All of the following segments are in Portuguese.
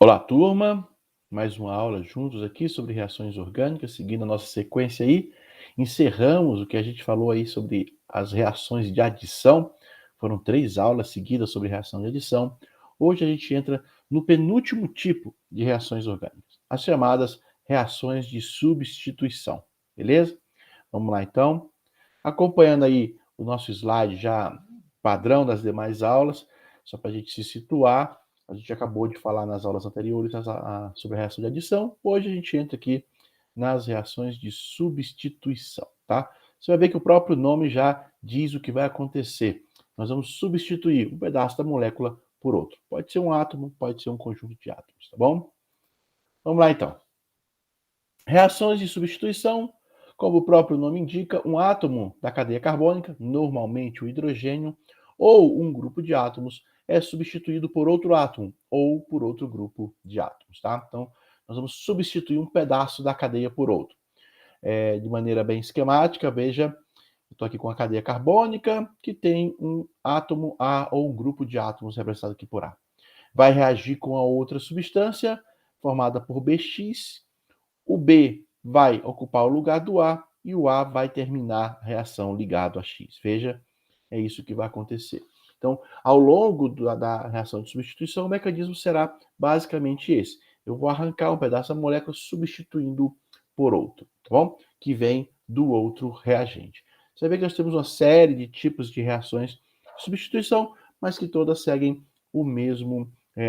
Olá, turma! Mais uma aula juntos aqui sobre reações orgânicas, seguindo a nossa sequência aí. Encerramos o que a gente falou aí sobre as reações de adição. Foram 3 aulas seguidas sobre reação de adição. Hoje a gente entra no penúltimo tipo de reações orgânicas, as chamadas reações de substituição. Beleza? Vamos lá então. Acompanhando aí o nosso slide já padrão das demais aulas, só para a gente se situar, a gente acabou de falar nas aulas anteriores sobre a reação de adição, hoje a gente entra aqui nas reações de substituição, tá? Você vai ver que o próprio nome já diz o que vai acontecer. Nós vamos substituir um pedaço da molécula por outro. Pode ser um átomo, pode ser um conjunto de átomos, tá bom? Vamos lá então. Reações de substituição, como o próprio nome indica, um átomo da cadeia carbônica, normalmente o hidrogênio, ou um grupo de átomos, é substituído por outro átomo ou por outro grupo de átomos, tá? Então, nós vamos substituir um pedaço da cadeia por outro. De maneira bem esquemática, veja, estou aqui com a cadeia carbônica, que tem um átomo A ou um grupo de átomos representado aqui por A. Vai reagir com a outra substância, formada por BX, o B vai ocupar o lugar do A e o A vai terminar a reação ligado a X. Veja, é isso que vai acontecer. Então, ao longo da reação de substituição, o mecanismo será basicamente esse. Eu vou arrancar um pedaço da molécula substituindo por outro, tá bom? Que vem do outro reagente. Você vê que nós temos uma série de tipos de reações de substituição, mas que todas seguem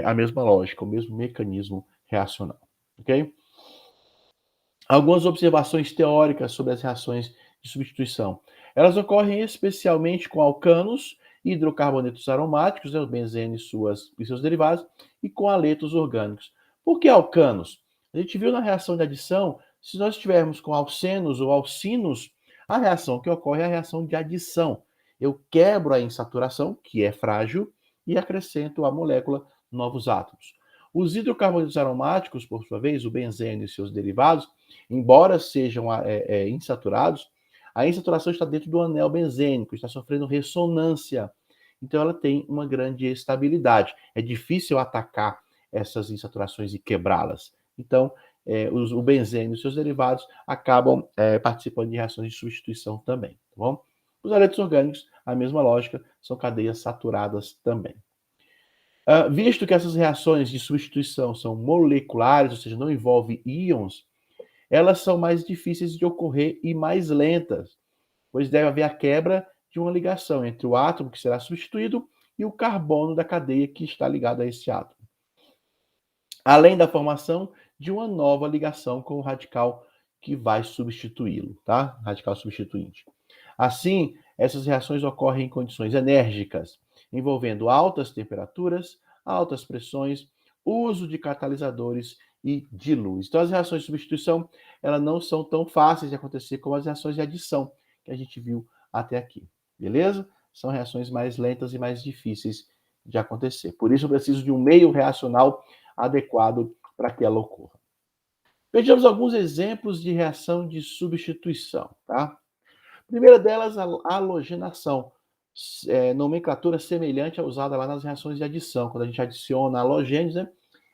a mesma lógica, o mesmo mecanismo reacional, ok? Algumas observações teóricas sobre as reações de substituição. Elas ocorrem especialmente com alcanos, hidrocarbonetos aromáticos, o benzeno e seus derivados, e com aletos orgânicos. Por que alcanos? A gente viu na reação de adição, se nós estivermos com alcenos ou alcinos, a reação que ocorre é a reação de adição. Eu quebro a insaturação, que é frágil, e acrescento à molécula novos átomos. Os hidrocarbonetos aromáticos, por sua vez, o benzeno e seus derivados, embora sejam insaturados, a insaturação está dentro do anel benzênico, está sofrendo ressonância. Então, ela tem uma grande estabilidade. É difícil atacar essas insaturações e quebrá-las. Então, o benzeno e seus derivados acabam participando de reações de substituição também. Tá bom? Os aletos orgânicos, a mesma lógica, são cadeias saturadas também. Visto que essas reações de substituição são moleculares, ou seja, não envolvem íons, elas são mais difíceis de ocorrer e mais lentas, pois deve haver a quebra de uma ligação entre o átomo que será substituído e o carbono da cadeia que está ligado a esse átomo, além da formação de uma nova ligação com o radical que vai substituí-lo, tá? Radical substituinte. Assim, essas reações ocorrem em condições enérgicas, envolvendo altas temperaturas, altas pressões, uso de catalisadores e de luz. Então, as reações de substituição, elas não são tão fáceis de acontecer como as reações de adição que a gente viu até aqui, beleza? São reações mais lentas e mais difíceis de acontecer. Por isso, eu preciso de um meio reacional adequado para que ela ocorra. Vejamos alguns exemplos de reação de substituição, tá? A primeira delas, a halogenação, nomenclatura semelhante à usada lá nas reações de adição. Quando a gente adiciona halogênios, né,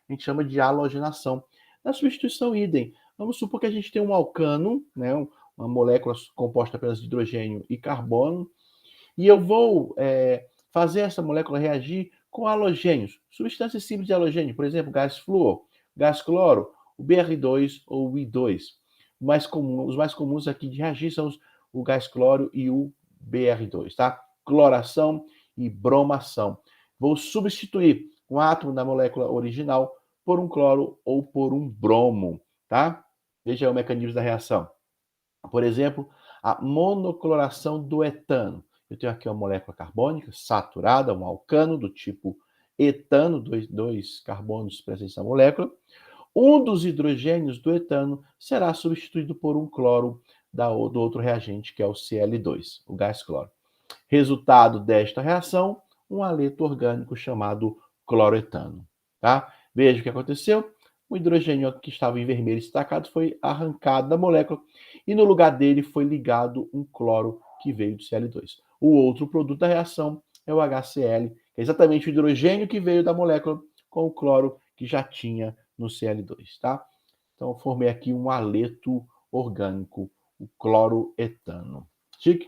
a gente chama de halogenação. Na substituição, idem. Vamos supor que a gente tem um alcano, né, uma molécula composta apenas de hidrogênio e carbono, e eu vou fazer essa molécula reagir com halogênios, substâncias simples de halogênio, por exemplo, gás flúor, gás cloro, o BR2 ou o I2. Os mais comuns aqui de reagir são o gás cloro e o BR2, tá? Cloração e bromação. Vou substituir um átomo da molécula original por um cloro ou por um bromo, tá? Veja aí o mecanismo da reação. Por exemplo, a monocloração do etano. Eu tenho aqui uma molécula carbônica saturada, um alcano do tipo etano, dois carbonos presentes na molécula. Um dos hidrogênios do etano será substituído por um cloro do outro reagente, que é o Cl2, o gás cloro. Resultado desta reação, um haleto orgânico chamado cloroetano. Tá? Veja o que aconteceu. O hidrogênio que estava em vermelho destacado foi arrancado da molécula e no lugar dele foi ligado um cloro que veio do Cl2. O outro produto da reação é o HCl, que é exatamente o hidrogênio que veio da molécula com o cloro que já tinha no Cl2, tá? Então, eu formei aqui um aleto orgânico, o cloroetano. Chique?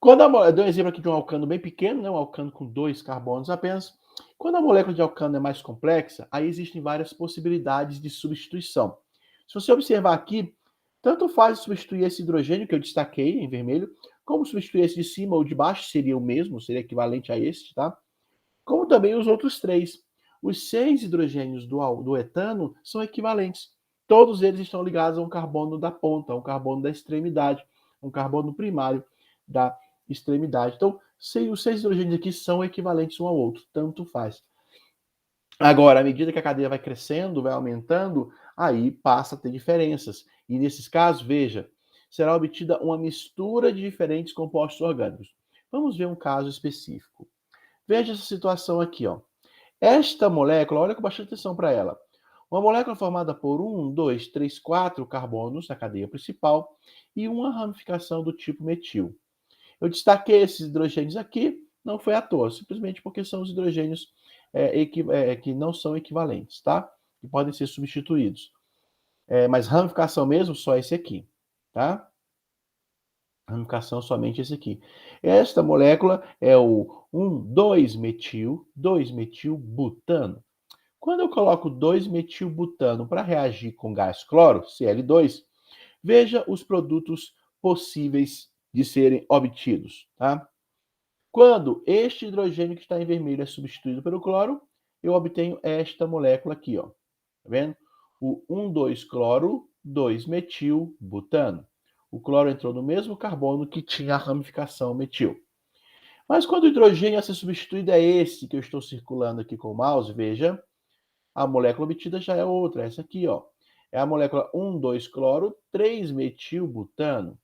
Eu dei um exemplo aqui de um alcano bem pequeno, né? Um alcano com 2 carbonos apenas. Quando a molécula de alcano é mais complexa, aí existem várias possibilidades de substituição. Se você observar aqui, tanto faz substituir esse hidrogênio que eu destaquei em vermelho, como substituir esse de cima ou de baixo, seria o mesmo, seria equivalente a este, tá? Como também os outros 3. Os 6 hidrogênios do etano são equivalentes. Todos eles estão ligados a um carbono da ponta, a um carbono da extremidade, um carbono primário da extremidade. Então, os 6 hidrogênios aqui são equivalentes um ao outro, tanto faz. Agora, à medida que a cadeia vai crescendo, vai aumentando, aí passa a ter diferenças. E nesses casos, veja, será obtida uma mistura de diferentes compostos orgânicos. Vamos ver um caso específico. Veja essa situação aqui, ó. Esta molécula, olha com bastante atenção para ela. Uma molécula formada por 1, 2, 3, 4 carbonos na cadeia principal e uma ramificação do tipo metil. Eu destaquei esses hidrogênios aqui, não foi à toa, simplesmente porque são os hidrogênios que não são equivalentes, tá? Que podem ser substituídos. Mas ramificação mesmo, só esse aqui, tá? Ramificação somente esse aqui. Esta molécula é o 1,2-metil, 2-metilbutano. Quando eu coloco 2-metilbutano para reagir com gás cloro, Cl2, veja os produtos possíveis de serem obtidos, tá? Quando este hidrogênio que está em vermelho é substituído pelo cloro, eu obtenho esta molécula aqui, ó. Tá vendo? O 1,2-cloro, 2-metilbutano. O cloro entrou no mesmo carbono que tinha a ramificação metil. Mas quando o hidrogênio a ser substituído é esse que eu estou circulando aqui com o mouse, veja, a molécula obtida já é outra, essa aqui, ó. É a molécula 1,2-cloro, 3-metilbutano.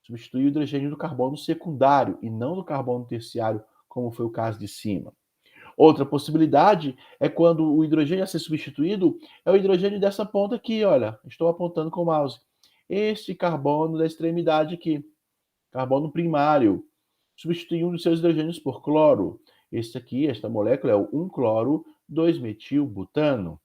Substitui o hidrogênio do carbono secundário e não do carbono terciário, como foi o caso de cima. Outra possibilidade é quando o hidrogênio a ser substituído é o hidrogênio dessa ponta aqui, olha. Estou apontando com o mouse. Este carbono da extremidade aqui, carbono primário, substitui um dos seus hidrogênios por cloro. Este aqui, esta molécula é o 1-cloro, 2-metilbutano.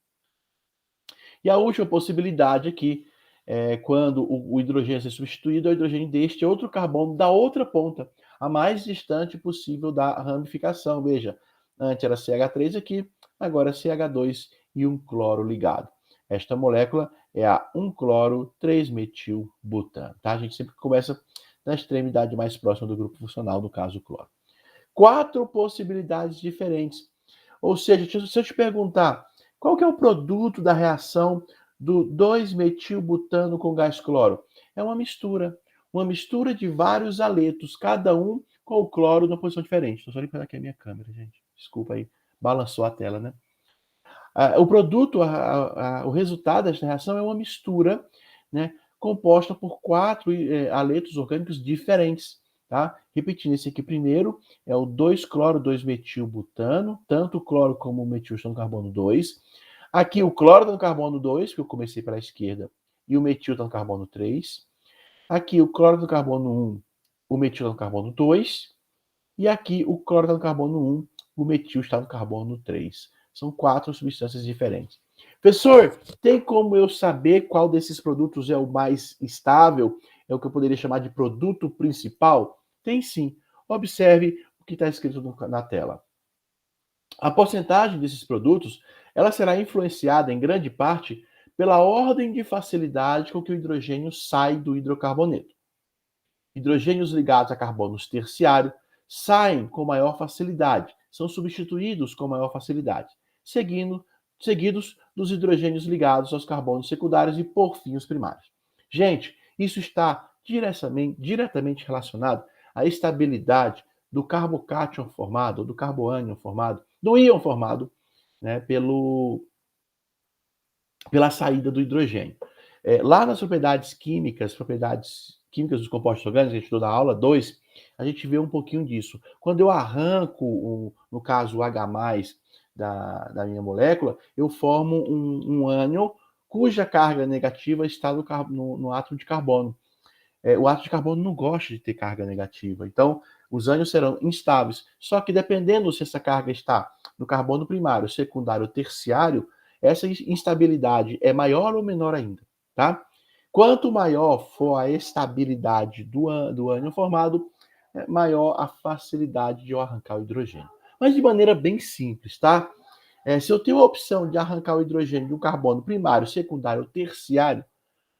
E a última possibilidade aqui é quando o hidrogênio é substituído, é o hidrogênio deste outro carbono da outra ponta, a mais distante possível da ramificação. Veja, antes era CH3 aqui, agora é CH2 e um cloro ligado. Esta molécula é a 1-cloro 3-metilbutano. Tá? A gente sempre começa na extremidade mais próxima do grupo funcional, no caso o cloro. 4 possibilidades diferentes. Ou seja, se eu te perguntar qual que é o produto da reação do 2-metilbutano com gás cloro? É uma mistura de vários aletos, cada um com o cloro numa posição diferente. Estou só limpando aqui a minha câmera, gente. Desculpa aí, balançou a tela, né? O produto, o resultado desta reação é uma mistura, né, composta por 4 aletos orgânicos diferentes. Tá? Repetindo, esse aqui primeiro é o 2-cloro 2-metilbutano, tanto o cloro como o metil estão no carbono 2. Aqui o cloro está no carbono 2, que eu comecei pela esquerda, e o metil está no carbono 3. Aqui o cloro está no carbono 1, o metil está no carbono 2. E aqui o cloro está no carbono 1, o metil está no carbono 3. São 4 substâncias diferentes. Professor, tem como eu saber qual desses produtos é o mais estável? É o que eu poderia chamar de produto principal? Tem sim. Observe o que está escrito na tela. A porcentagem desses produtos ela será influenciada em grande parte pela ordem de facilidade com que o hidrogênio sai do hidrocarboneto. Hidrogênios ligados a carbonos terciário saem com maior facilidade, são substituídos com maior facilidade, seguidos dos hidrogênios ligados aos carbonos secundários e, por fim, os primários. Gente, isso está diretamente relacionado à estabilidade do carbocátion formado, ou do carboânion formado, do íon formado, né, pela saída do hidrogênio. Lá nas propriedades químicas dos compostos orgânicos, a gente estudou na aula 2, a gente vê um pouquinho disso. Quando eu arranco, no caso o H+, da minha molécula, eu formo um ânion cuja carga negativa está no átomo de carbono. O átomo de carbono não gosta de ter carga negativa. Então, Os ânions serão instáveis. Só que dependendo se essa carga está no carbono primário, secundário ou terciário, essa instabilidade é maior ou menor ainda, tá? Quanto maior for a estabilidade do ânion formado, maior a facilidade de eu arrancar o hidrogênio. Mas de maneira bem simples, tá? Se eu tenho a opção de arrancar o hidrogênio de um carbono primário, secundário ou terciário,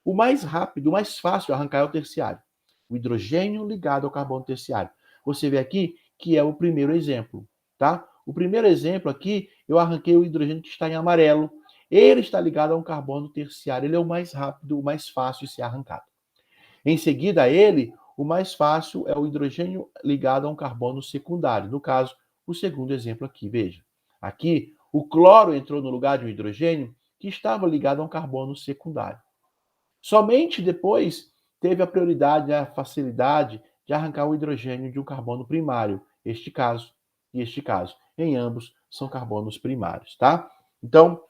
o mais rápido, o mais fácil de arrancar é o terciário. O hidrogênio ligado ao carbono terciário. Você vê aqui que é o primeiro exemplo, tá? O primeiro exemplo aqui, eu arranquei o hidrogênio que está em amarelo. Ele está ligado a um carbono terciário. Ele é o mais rápido, o mais fácil de ser arrancado. Em seguida a ele, o mais fácil é o hidrogênio ligado a um carbono secundário. No caso, o segundo exemplo aqui, veja. Aqui, o cloro entrou no lugar de um hidrogênio que estava ligado a um carbono secundário. Somente depois teve a prioridade, a facilidade de arrancar o hidrogênio de um carbono primário, este caso e este caso. Em ambos são carbonos primários, tá? Então,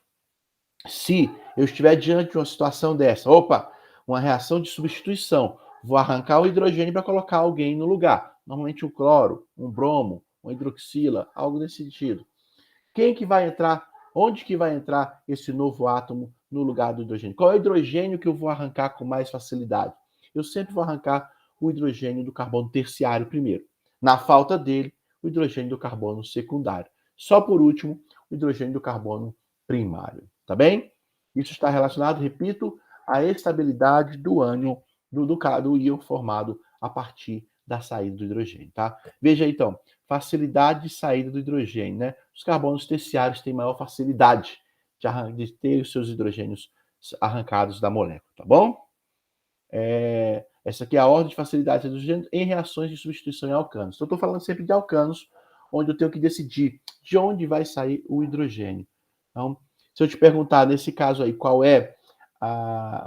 se eu estiver diante de uma situação dessa, opa, uma reação de substituição, vou arrancar o hidrogênio para colocar alguém no lugar. Normalmente um cloro, um bromo, uma hidroxila, algo nesse sentido. Quem que vai entrar? Onde que vai entrar esse novo átomo no lugar do hidrogênio? Qual é o hidrogênio que eu vou arrancar com mais facilidade? Eu sempre vou arrancar o hidrogênio do carbono terciário primeiro. Na falta dele, o hidrogênio do carbono secundário. Só por último, o hidrogênio do carbono primário. Tá bem? Isso está relacionado, repito, à estabilidade do ânion, do íon formado a partir da saída do hidrogênio, tá? Veja então, facilidade de saída do hidrogênio, né? Os carbonos terciários têm maior facilidade de ter os seus hidrogênios arrancados da molécula, tá bom? Essa aqui é a ordem de facilidade de hidrogênio em reações de substituição em alcanos. Então, eu estou falando sempre de alcanos, onde eu tenho que decidir de onde vai sair o hidrogênio. Então, se eu te perguntar, nesse caso aí, qual é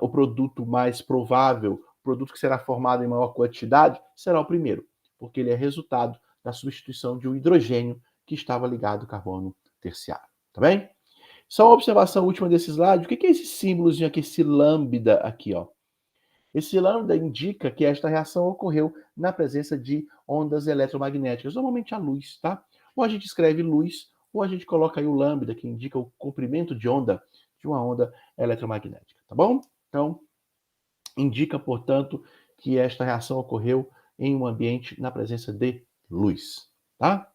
o produto mais provável, o produto que será formado em maior quantidade, será o primeiro, porque ele é resultado da substituição de um hidrogênio que estava ligado ao carbono terciário. Tá bem? Só uma observação última desse slide. O que é esse símbolozinho aqui, esse lambda aqui, ó? Esse lambda indica que esta reação ocorreu na presença de ondas eletromagnéticas, normalmente a luz, tá? Ou a gente escreve luz, ou a gente coloca aí o lambda, que indica o comprimento de onda de uma onda eletromagnética, tá bom? Então, indica, portanto, que esta reação ocorreu em um ambiente na presença de luz, tá?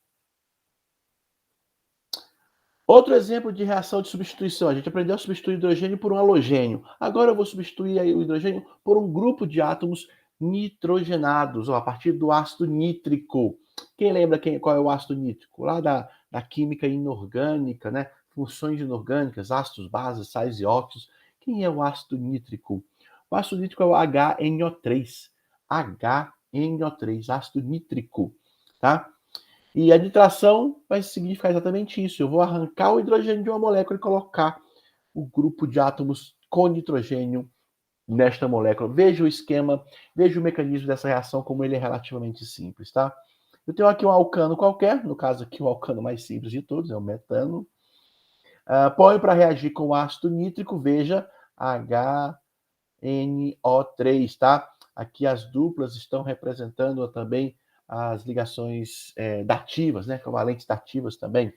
Outro exemplo de reação de substituição. A gente aprendeu a substituir o hidrogênio por um halogênio. Agora eu vou substituir o hidrogênio por um grupo de átomos nitrogenados, a partir do ácido nítrico. Quem lembra qual é o ácido nítrico? Lá da química inorgânica, né? Funções inorgânicas, ácidos, bases, sais e óxidos. Quem é o ácido nítrico? O ácido nítrico é o HNO3. HNO3, ácido nítrico, tá? E a nitração vai significar exatamente isso. Eu vou arrancar o hidrogênio de uma molécula e colocar o grupo de átomos com nitrogênio nesta molécula. Veja o esquema, veja o mecanismo dessa reação, como ele é relativamente simples, tá? Eu tenho aqui um alcano qualquer, no caso aqui o alcano mais simples de todos, é o metano. Põe para reagir com o ácido nítrico, veja HNO3, tá? Aqui as duplas estão representando também as ligações dativas, né? Covalentes dativas também. A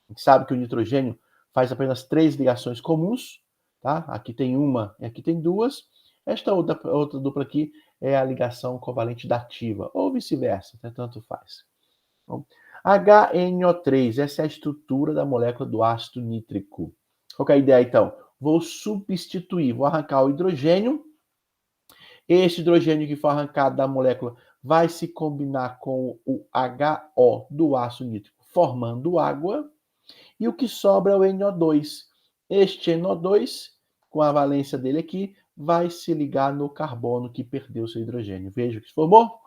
gente sabe que o nitrogênio faz apenas 3 ligações comuns, tá? Aqui tem uma e aqui tem duas. Esta outra dupla aqui é a ligação covalente dativa, ou vice-versa, né? Tanto faz. Então, HNO3, essa é a estrutura da molécula do ácido nítrico. Qual que é a ideia, então? Vou substituir, vou arrancar o hidrogênio. Este hidrogênio que for arrancado da molécula vai se combinar com o HO do ácido nítrico, formando água. E o que sobra é o NO2. Este NO2, com a valência dele aqui, vai se ligar no carbono que perdeu seu hidrogênio. Veja o que se formou.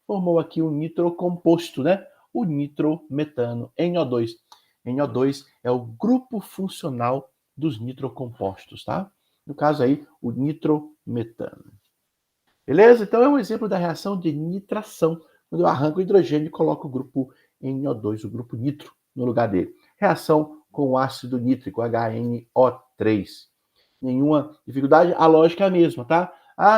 Formou aqui um nitrocomposto, né? O nitrometano, NO2. NO2 é o grupo funcional dos nitrocompostos, tá? No caso aí, o nitrometano. Beleza? Então é um exemplo da reação de nitração, quando eu arranco o hidrogênio e coloco o grupo NO2, o grupo nitro, no lugar dele. Reação com o ácido nítrico, HNO3. Nenhuma dificuldade, a lógica é a mesma, tá?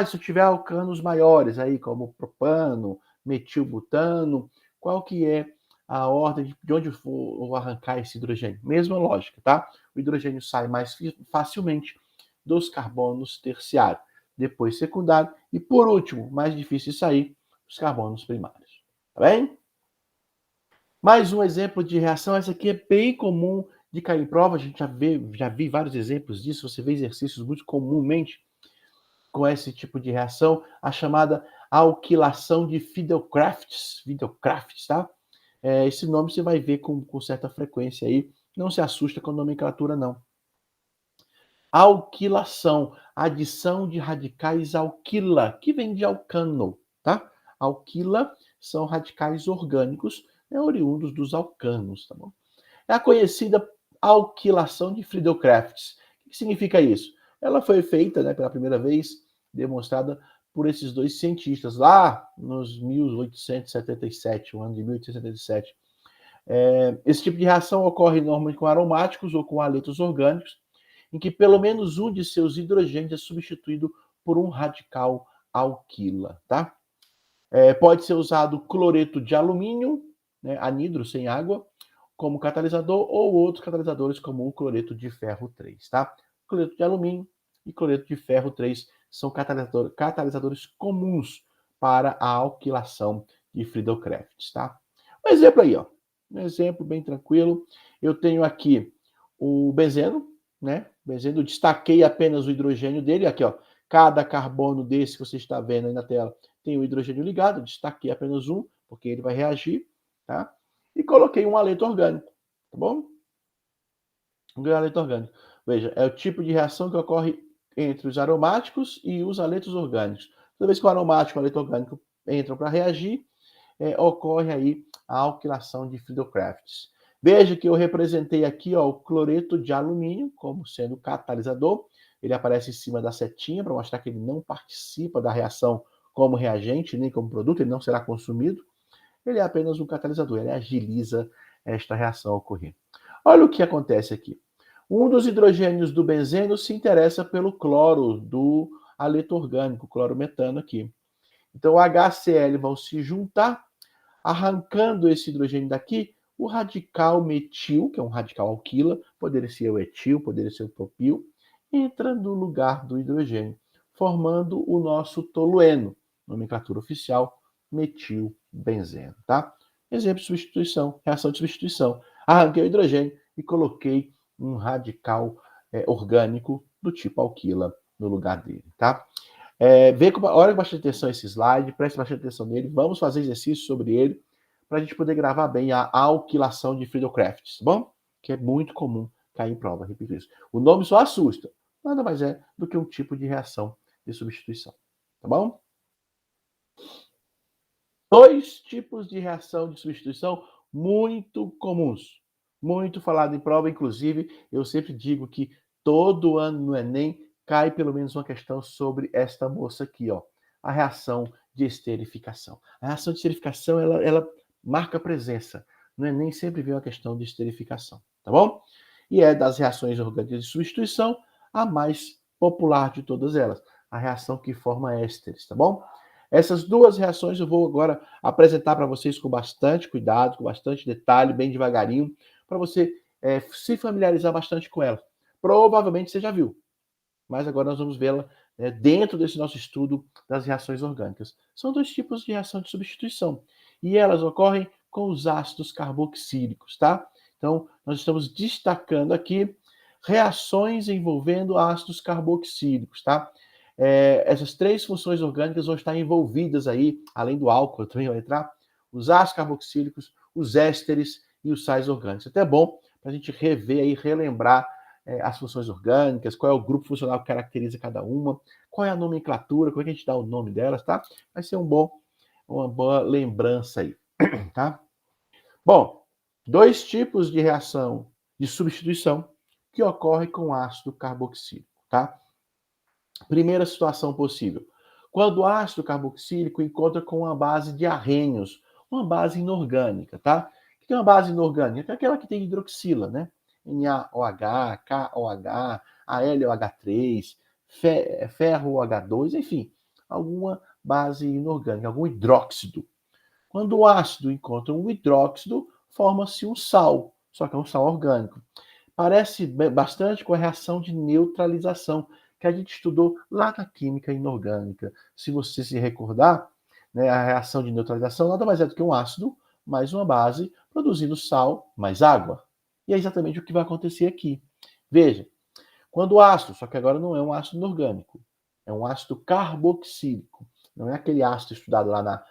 Se eu tiver alcanos maiores aí, como propano, metilbutano, qual que é a ordem de onde eu vou arrancar esse hidrogênio? Mesma lógica, tá? O hidrogênio sai mais facilmente dos carbonos terciários, depois secundário e, por último, mais difícil de sair, os carbonos primários. Tá bem? Mais um exemplo de reação, essa aqui é bem comum de cair em prova, a gente já vi vários exemplos disso, você vê exercícios muito comumente com esse tipo de reação, a chamada alquilação de Fidelcrafts, tá? Esse nome você vai ver com certa frequência aí, não se assusta com a nomenclatura não. Alquilação, adição de radicais alquila, que vem de alcano, tá? Alquila são radicais orgânicos, oriundos dos alcanos, tá bom? É a conhecida alquilação de Friedel-Crafts. O que significa isso? Ela foi feita, né, pela primeira vez, demonstrada por esses dois cientistas lá nos 1877, o ano de 1877. Esse tipo de reação ocorre normalmente com aromáticos ou com haletos orgânicos, em que pelo menos um de seus hidrogênios é substituído por um radical alquila, tá? Pode ser usado cloreto de alumínio, né, anidro sem água, como catalisador, ou outros catalisadores como o cloreto de ferro 3, tá? Cloreto de alumínio e cloreto de ferro 3 são catalisadores comuns para a alquilação de Friedel-Crafts, tá? Um exemplo aí, ó. Um exemplo bem tranquilo. Eu tenho aqui o benzeno, né? Benzeno, eu destaquei apenas o hidrogênio dele, aqui, ó. Cada carbono desse que você está vendo aí na tela tem o hidrogênio ligado, eu destaquei apenas um, porque ele vai reagir, tá? E coloquei um haleto orgânico, tá bom? Um haleto orgânico. Veja, é o tipo de reação que ocorre entre os aromáticos e os haletos orgânicos. Toda vez que o aromático e o haleto orgânico entram para reagir, ocorre aí a alquilação de Friedel-Crafts. Veja que eu representei aqui, ó, o cloreto de alumínio como sendo catalisador. Ele aparece em cima da setinha para mostrar que ele não participa da reação como reagente, nem como produto, ele não será consumido. Ele é apenas um catalisador, ele agiliza esta reação a ocorrer. Olha o que acontece aqui. Um dos hidrogênios do benzeno se interessa pelo cloro do haleto orgânico, clorometano aqui. Então, o HCl vão se juntar, arrancando esse hidrogênio daqui, o radical metil, que é um radical alquila, poderia ser o etil, poderia ser o propil, entra no lugar do hidrogênio, formando o nosso tolueno, nomenclatura oficial, metilbenzeno, tá? Exemplo de substituição, reação de substituição. Arranquei o hidrogênio e coloquei um radical orgânico do tipo alquila no lugar dele, tá? Olha com bastante atenção esse slide, preste bastante atenção nele, vamos fazer exercício sobre ele, para a gente poder gravar bem a alquilação de Friedel-Crafts, tá bom? Que é muito comum cair em prova, repito isso. O nome só assusta, nada mais é do que um tipo de reação de substituição, tá bom? Dois tipos de reação de substituição muito comuns, muito falado em prova, inclusive eu sempre digo que todo ano no Enem cai pelo menos uma questão sobre esta moça aqui, ó, a reação de esterificação. A reação de esterificação, ela marca presença. No Enem sempre vem uma questão de esterificação, tá bom? E é das reações orgânicas de substituição a mais popular de todas elas, a reação que forma ésteres, tá bom? Essas duas reações eu vou agora apresentar para vocês com bastante cuidado, com bastante detalhe, bem devagarinho, para você se familiarizar bastante com elas. Provavelmente você já viu, mas agora nós vamos vê-la dentro desse nosso estudo das reações orgânicas. São dois tipos de reação de substituição e elas ocorrem com os ácidos carboxílicos, tá? Então, nós estamos destacando aqui reações envolvendo ácidos carboxílicos, tá? Essas três funções orgânicas vão estar envolvidas aí, além do álcool, também vai entrar, os ácidos carboxílicos, os ésteres e os sais orgânicos. Até bom para a gente rever aí, relembrar as funções orgânicas, qual é o grupo funcional que caracteriza cada uma, qual é a nomenclatura, como é que a gente dá o nome delas, tá? Vai ser uma boa lembrança aí, tá? Bom, dois tipos de reação de substituição que ocorre com ácido carboxílico, tá? Primeira situação possível. Quando o ácido carboxílico encontra com uma base de arrênios, uma base inorgânica, tá? Que tem uma base inorgânica, é aquela que tem hidroxila, né? NaOH, KOH, AlOH3, ferro OH2, enfim, alguma base inorgânica, algum hidróxido. Quando o ácido encontra um hidróxido, forma-se um sal, só que é um sal orgânico. Parece bastante com a reação de neutralização que a gente estudou lá na química inorgânica. Se você se recordar, né, a reação de neutralização nada mais é do que um ácido mais uma base, produzindo sal mais água. E é exatamente o que vai acontecer aqui. Veja, quando o ácido, só que agora não é um ácido inorgânico, é um ácido carboxílico. Não é aquele ácido estudado lá na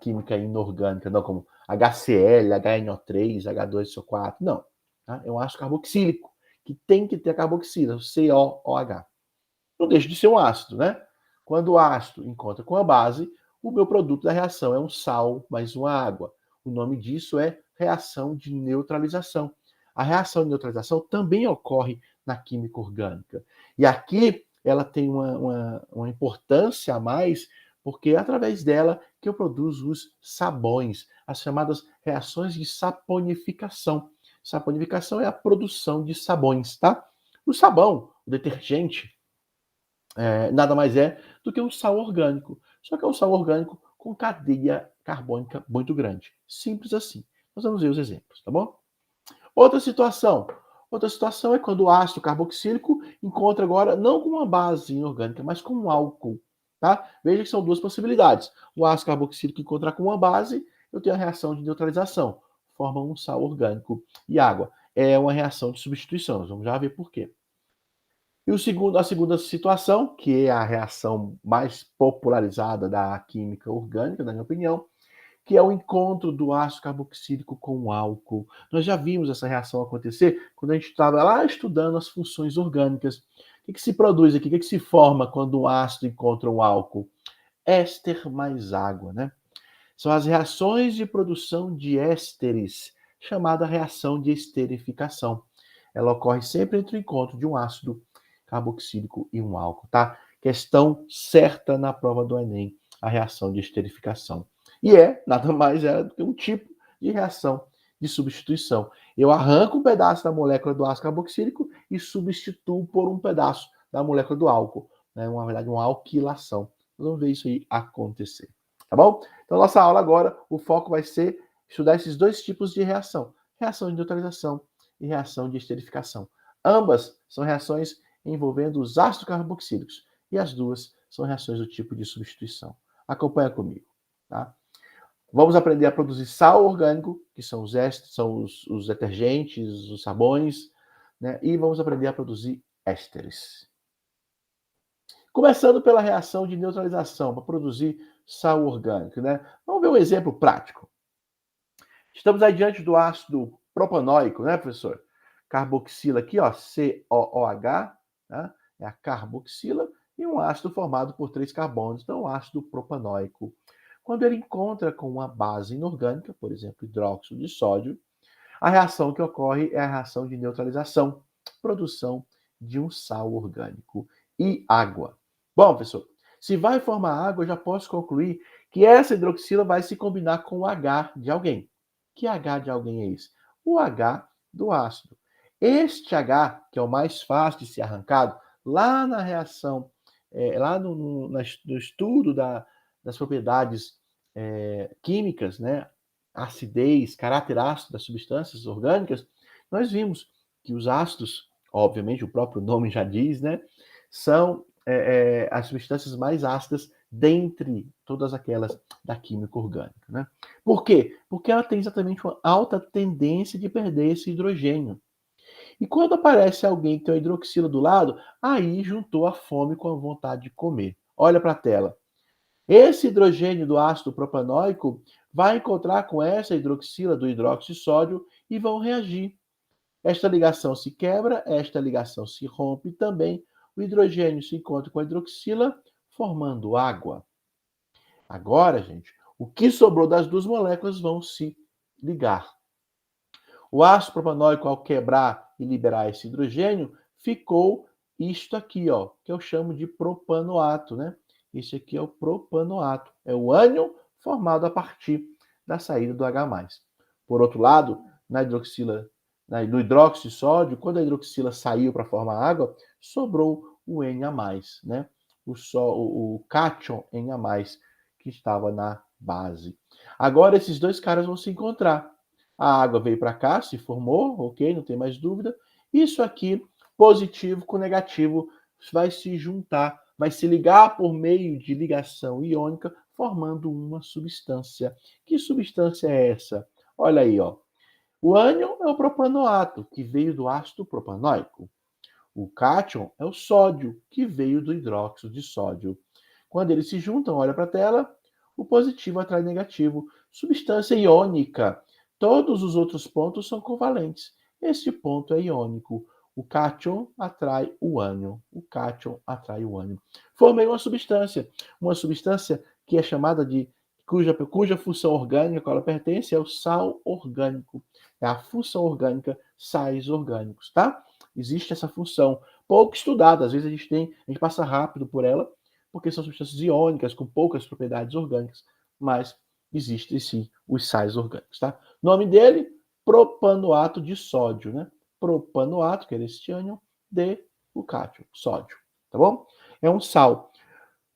química inorgânica, não, como HCl, HNO3, H2SO4, não. Tá? É um ácido carboxílico, que tem que ter a carboxila, o COOH. Não deixa de ser um ácido, né? Quando o ácido encontra com a base, o meu produto da reação é um sal mais uma água. O nome disso é reação de neutralização. A reação de neutralização também ocorre na química orgânica. E aqui ela tem uma importância a mais, porque é através dela que eu produzo os sabões, as chamadas reações de saponificação. Saponificação é a produção de sabões, tá? O sabão, o detergente, nada mais é do que um sal orgânico. Só que é um sal orgânico com cadeia carbônica muito grande. Simples assim. Nós vamos ver os exemplos, tá bom? Outra situação. Outra situação é quando o ácido carboxílico encontra agora não com uma base inorgânica, mas com um álcool. Tá? Veja que são duas possibilidades. O ácido carboxílico encontrar com uma base, eu tenho a reação de neutralização. Forma um sal orgânico e água. É uma reação de substituição. Nós vamos já ver por quê. E a segunda situação, que é a reação mais popularizada da química orgânica, na minha opinião, que é o encontro do ácido carboxílico com o álcool. Nós já vimos essa reação acontecer quando a gente estava lá estudando as funções orgânicas. O que se produz aqui? O que se forma quando um ácido encontra um álcool? Éster mais água, né? São as reações de produção de ésteres, chamada reação de esterificação. Ela ocorre sempre entre o encontro de um ácido carboxílico e um álcool, tá? Questão certa na prova do Enem, a reação de esterificação. E nada mais do que um tipo de reação de substituição. Eu arranco um pedaço da molécula do ácido carboxílico e substituo por um pedaço da molécula do álcool. Né? Na verdade, uma alquilação. Vamos ver isso aí acontecer. Tá bom? Então, nossa aula agora, o foco vai ser estudar esses dois tipos de reação. Reação de neutralização e reação de esterificação. Ambas são reações envolvendo os ácidos carboxílicos. E as duas são reações do tipo de substituição. Acompanha comigo. Tá? Vamos aprender a produzir sal orgânico, que são os detergentes, os sabões, né? E vamos aprender a produzir ésteres. Começando pela reação de neutralização, para produzir sal orgânico, né? Vamos ver um exemplo prático. Estamos aí diante do ácido propanóico, né, professor? Carboxila aqui, ó, COOH, né? É a carboxila, e um ácido formado por 3 carbonos, então, ácido propanóico. Quando ele encontra com uma base inorgânica, por exemplo, hidróxido de sódio, a reação que ocorre é a reação de neutralização, produção de um sal orgânico e água. Bom, professor, se vai formar água, eu já posso concluir que essa hidroxila vai se combinar com o H de alguém. Que H de alguém é esse? O H do ácido. Este H, que é o mais fácil de ser arrancado, lá na reação, lá no estudo das propriedades químicas, né, acidez, caráter ácido das substâncias orgânicas, nós vimos que os ácidos, obviamente o próprio nome já diz, né, são as substâncias mais ácidas dentre todas aquelas da química orgânica. Né? Por quê? Porque ela tem exatamente uma alta tendência de perder esse hidrogênio. E quando aparece alguém que tem uma hidroxila do lado, aí juntou a fome com a vontade de comer. Olha para a tela. Esse hidrogênio do ácido propanóico vai encontrar com essa hidroxila do hidróxido de sódio e vão reagir. Esta ligação se quebra, esta ligação se rompe também. O hidrogênio se encontra com a hidroxila, formando água. Agora, gente, o que sobrou das duas moléculas vão se ligar. O ácido propanóico, ao quebrar e liberar esse hidrogênio, ficou isto aqui, ó, que eu chamo de propanoato, né? Esse aqui é o propanoato, é o ânion formado a partir da saída do H+. Por outro lado, no hidróxido de sódio, quando a hidroxila saiu para formar água, sobrou o Na+, né? O cátion Na+, que estava na base. Agora esses dois caras vão se encontrar. A água veio para cá, se formou, ok, não tem mais dúvida. Isso aqui, positivo com negativo, vai se juntar, vai se ligar por meio de ligação iônica, formando uma substância. Que substância é essa? Olha aí, ó. O ânion é o propanoato, que veio do ácido propanóico. O cátion é o sódio, que veio do hidróxido de sódio. Quando eles se juntam, olha para a tela, o positivo atrai negativo. Substância iônica. Todos os outros pontos são covalentes. Este ponto é iônico. O cátion atrai o ânion. O cátion atrai o ânion. Formei uma substância que é chamada de cuja função orgânica a qual ela pertence é o sal orgânico. É a função orgânica sais orgânicos, tá? Existe essa função pouco estudada, às vezes a gente passa rápido por ela, porque são substâncias iônicas com poucas propriedades orgânicas, mas existem sim os sais orgânicos, tá? Nome dele, propanoato de sódio, né? Propanoato, que é este ânion, de o cátion, sódio, tá bom? É um sal.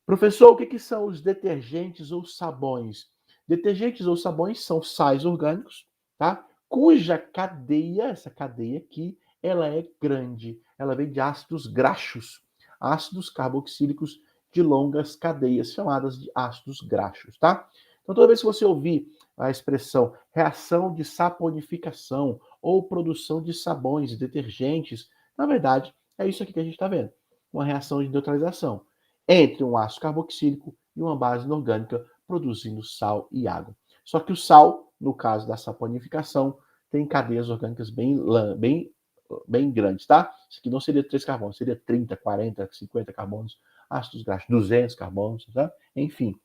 Professor, o que são os detergentes ou sabões? Detergentes ou sabões são sais orgânicos, tá? Cuja cadeia, essa cadeia aqui, ela é grande. Ela vem de ácidos graxos, ácidos carboxílicos de longas cadeias, chamadas de ácidos graxos, tá? Então, toda vez que você ouvir a expressão reação de saponificação ou produção de sabões e detergentes, na verdade, é isso aqui que a gente está vendo. Uma reação de neutralização entre um ácido carboxílico e uma base inorgânica, produzindo sal e água. Só que o sal, no caso da saponificação, tem cadeias orgânicas bem grandes, tá? Isso aqui não seria 3 carbonos, seria 30, 40, 50 carbonos, ácidos graxos, 200 carbonos, tá? Enfim,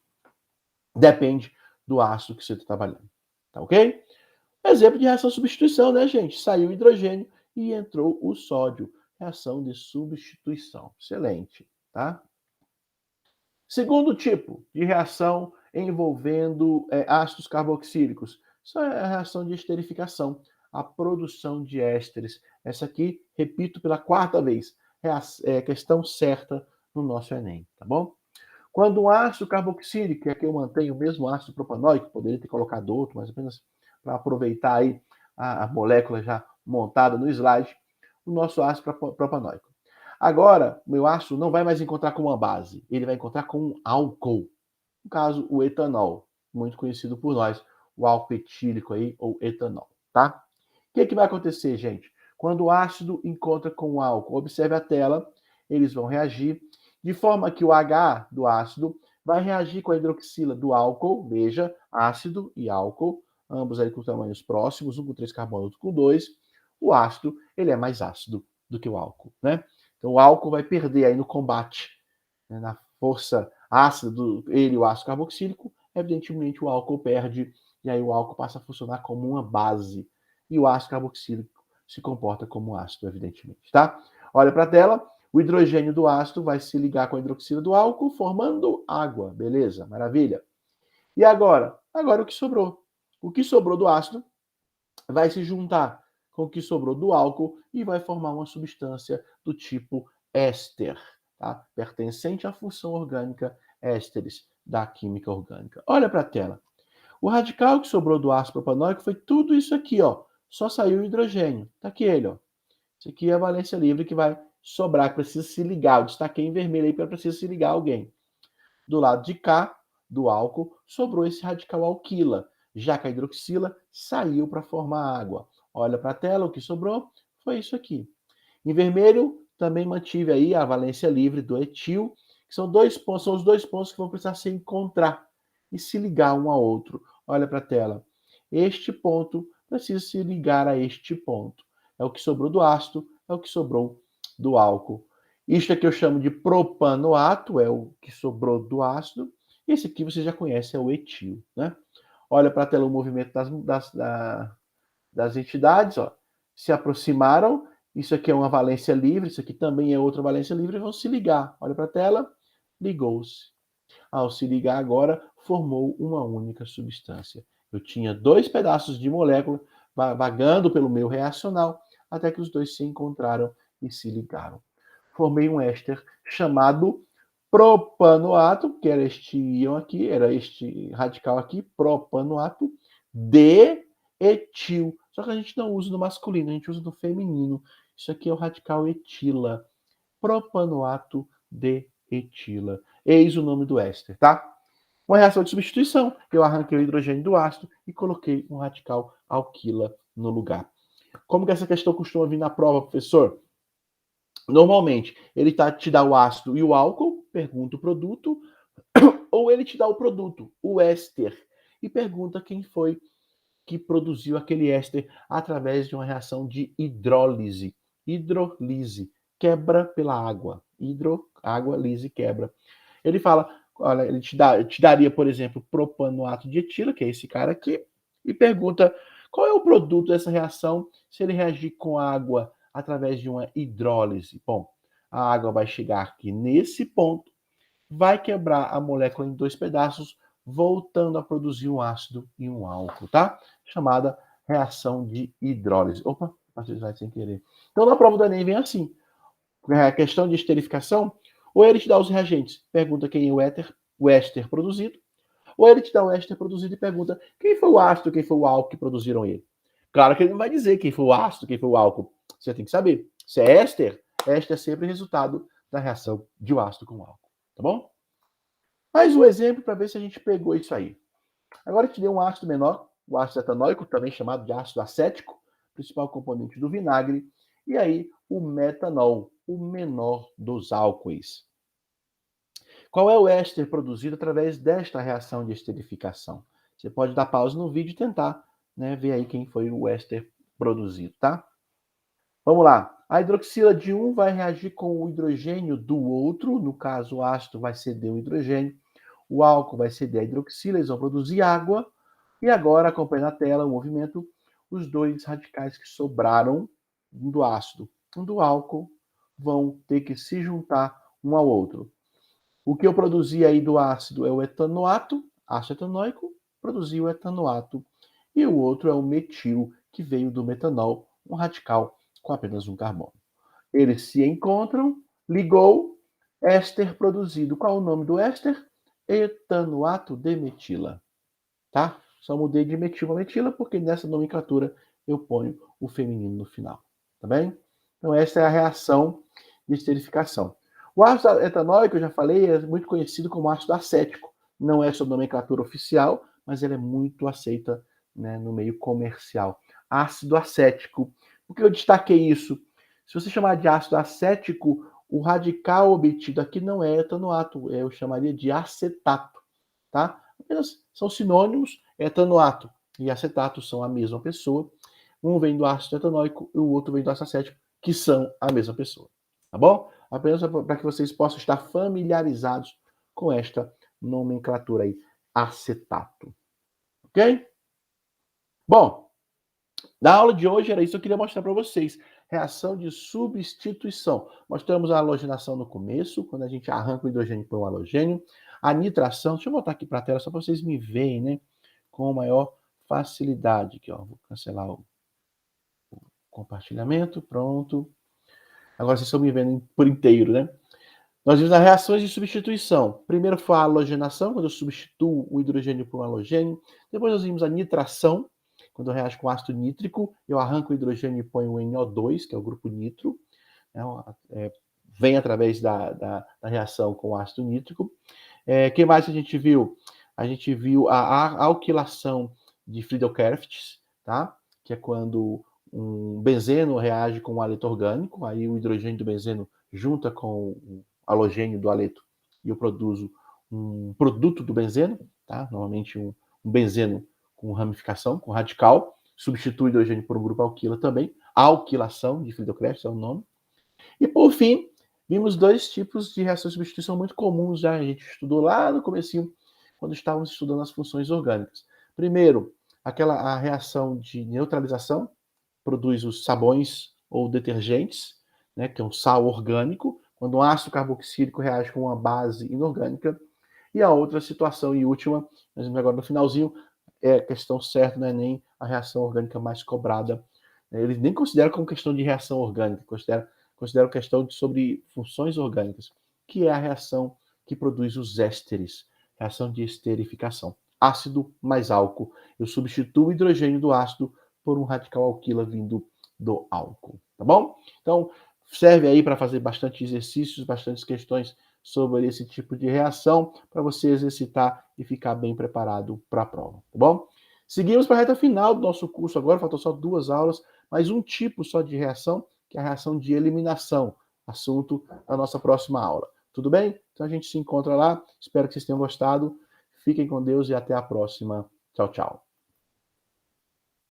depende do ácido que você está trabalhando, tá ok? Exemplo de reação de substituição, né, gente? Saiu o hidrogênio e entrou o sódio. Reação de substituição. Excelente, tá? Segundo tipo de reação envolvendo ácidos carboxílicos, isso é a reação de esterificação, a produção de ésteres. Essa aqui, repito pela quarta vez, é a questão certa no nosso Enem, tá bom? Quando um ácido carboxílico, que aqui eu mantenho o mesmo ácido propanóico, poderia ter colocado outro, mas apenas para aproveitar aí a molécula já montada no slide, o nosso ácido propanóico. Agora, o meu ácido não vai mais encontrar com uma base, ele vai encontrar com um álcool. No caso, o etanol, muito conhecido por nós, o álcool etílico aí, ou etanol, tá? O que vai acontecer, gente? Quando o ácido encontra com o álcool, observe a tela, eles vão reagir, de forma que o H do ácido vai reagir com a hidroxila do álcool, veja, ácido e álcool, ambos aí com tamanhos próximos, um com 3 carbonos, outro com 2. O ácido, ele é mais ácido do que o álcool, né? Então, o álcool vai perder aí no combate, né, na força ácida ele, o ácido carboxílico, evidentemente o álcool perde, e aí o álcool passa a funcionar como uma base. E o ácido carboxílico se comporta como um ácido, evidentemente, tá? Olha para a tela, o hidrogênio do ácido vai se ligar com a hidroxila do álcool, formando água, beleza? Maravilha. E agora? Agora o que sobrou? O que sobrou do ácido vai se juntar com o que sobrou do álcool e vai formar uma substância do tipo éster, tá? Pertencente à função orgânica ésteres da química orgânica. Olha para a tela. O radical que sobrou do ácido propanóico foi tudo isso aqui, ó. Só saiu o hidrogênio. Tá aqui ele, ó. Isso aqui é a valência livre que vai sobrar, que precisa se ligar. Eu destaquei em vermelho aí para precisa se ligar alguém. Do lado de cá, do álcool, sobrou esse radical alquila, já que a hidroxila saiu para formar água. Olha para a tela, o que sobrou foi isso aqui. Em vermelho, também mantive aí a valência livre do etil, que são os dois pontos que vão precisar se encontrar e se ligar um ao outro. Olha para a tela. Este ponto precisa se ligar a este ponto. É o que sobrou do ácido, é o que sobrou do álcool. Isto aqui eu chamo de propanoato, é o que sobrou do ácido. Esse aqui você já conhece, é o etil, né? Olha para a tela o movimento das entidades, ó. Se aproximaram, isso aqui é uma valência livre, isso aqui também é outra valência livre, e vão se ligar. Olha para a tela, ligou-se. Ao se ligar agora, formou uma única substância. Eu tinha 2 pedaços de molécula vagando pelo meu reacional, até que os dois se encontraram e se ligaram. Formei um éster chamado propanoato, que era este íon aqui, era este radical aqui, propanoato, de etil. Só que a gente não usa no masculino, a gente usa no feminino. Isso aqui é o radical etila. Propanoato de etila. Eis o nome do éster, tá? Uma reação de substituição, eu arranquei o hidrogênio do ácido e coloquei um radical alquila no lugar. Como que essa questão costuma vir na prova, professor? Normalmente, ele te dá o ácido e o álcool, pergunta o produto, ou ele te dá o produto, o éster, e pergunta quem foi que produziu aquele éster através de uma reação de hidrólise. Hidrolise, quebra pela água. Água, lise, quebra. Ele fala, olha, ele te daria, por exemplo, propanoato de etila, que é esse cara aqui, e pergunta qual é o produto dessa reação se ele reagir com água através de uma hidrólise. Bom, a água vai chegar aqui nesse ponto, vai quebrar a molécula em dois pedaços, voltando a produzir um ácido e um álcool, tá? Chamada reação de hidrólise. Opa, passei o slide sem querer. Então, na prova do Enem vem assim. A questão de esterificação, ou ele te dá os reagentes, pergunta quem é o éster produzido, ou ele te dá o éster produzido e pergunta quem foi o ácido, quem foi o álcool que produziram ele. Claro que ele não vai dizer quem foi o ácido, quem foi o álcool. Você tem que saber. Se é éster, éster é sempre resultado da reação de um ácido com o álcool. Tá bom? Mais um exemplo para ver se a gente pegou isso aí. Agora eu te dei um ácido menor, o ácido etanóico, também chamado de ácido acético, principal componente do vinagre, e aí o metanol, o menor dos álcoois. Qual é o éster produzido através desta reação de esterificação? Você pode dar pausa no vídeo e tentar, né, ver aí quem foi o éster produzido, tá? Vamos lá. A hidroxila de um vai reagir com o hidrogênio do outro, no caso o ácido vai ceder o hidrogênio, o álcool vai ceder a hidroxila, eles vão produzir água, e agora, acompanha na tela o movimento, os dois radicais que sobraram, um do ácido, um do álcool, vão ter que se juntar um ao outro. O que eu produzi aí do ácido é o etanoato, ácido etanóico, produzi o etanoato. E o outro é o metil, que veio do metanol, um radical com apenas um carbono. Eles se encontram, ligou, éster produzido. Qual o nome do éster? Etanoato de metila. Tá? Só mudei de metil para metila, porque nessa nomenclatura eu ponho o feminino no final. Tá bem? Então, essa é a reação de esterificação. O ácido etanóico, eu já falei, é muito conhecido como ácido acético. Não é sua nomenclatura oficial, mas ele é muito aceita, né, no meio comercial. Ácido acético. Por que eu destaquei isso? Se você chamar de ácido acético, o radical obtido aqui não é etanoato, eu chamaria de acetato, tá? Apenas são sinônimos, etanoato e acetato são a mesma pessoa. Um vem do ácido etanóico e o outro vem do ácido acético, que são a mesma pessoa. Tá bom? Apenas para que vocês possam estar familiarizados com esta nomenclatura aí, acetato. Ok? Bom, na aula de hoje era isso que eu queria mostrar para vocês. Reação de substituição. Mostramos a halogenação no começo, quando a gente arranca o hidrogênio por um halogênio. A nitração, deixa eu voltar aqui para a tela só para vocês me verem, né? Com maior facilidade. Aqui, ó, vou cancelar o compartilhamento, pronto. Agora vocês estão me vendo por inteiro, né? Nós vimos as reações de substituição. Primeiro foi a halogenação, quando eu substituo o hidrogênio por um halogênio. Depois nós vimos a nitração, quando eu reajo com ácido nítrico, eu arranco o hidrogênio e ponho o NO2, que é o grupo nitro, né? Vem através da reação com o ácido nítrico. Que mais a gente viu? A gente viu a alquilação de Friedel-Crafts, tá? Que é quando um benzeno reage com um haleto orgânico, aí o hidrogênio do benzeno junta com o halogênio do haleto e eu produzo um produto do benzeno, tá? Normalmente um benzeno com ramificação, com radical, substitui o hidrogênio por um grupo alquila também, alquilação de Friedel-Crafts é o nome. E por fim, vimos dois tipos de reação de substituição muito comuns, já a gente estudou lá no comecinho, quando estávamos estudando as funções orgânicas. Primeiro, a reação de neutralização, produz os sabões ou detergentes, né, que é um sal orgânico, quando um ácido carboxílico reage com uma base inorgânica. E a outra situação e última, nós vimos agora no finalzinho, é a questão certa, não é nem a reação orgânica mais cobrada. Eles nem consideram como questão de reação orgânica, consideram questão sobre funções orgânicas, que é a reação que produz os ésteres, reação de esterificação. Ácido mais álcool. Eu substituo o hidrogênio do ácido por um radical alquila vindo do álcool, tá bom? Então, serve aí para fazer bastante exercícios, bastantes questões sobre esse tipo de reação, para você exercitar e ficar bem preparado para a prova, tá bom? Seguimos para a reta final do nosso curso agora, faltam só 2 aulas, mais um tipo só de reação, que é a reação de eliminação, assunto da nossa próxima aula. Tudo bem? Então a gente se encontra lá, espero que vocês tenham gostado, fiquem com Deus e até a próxima. Tchau, tchau.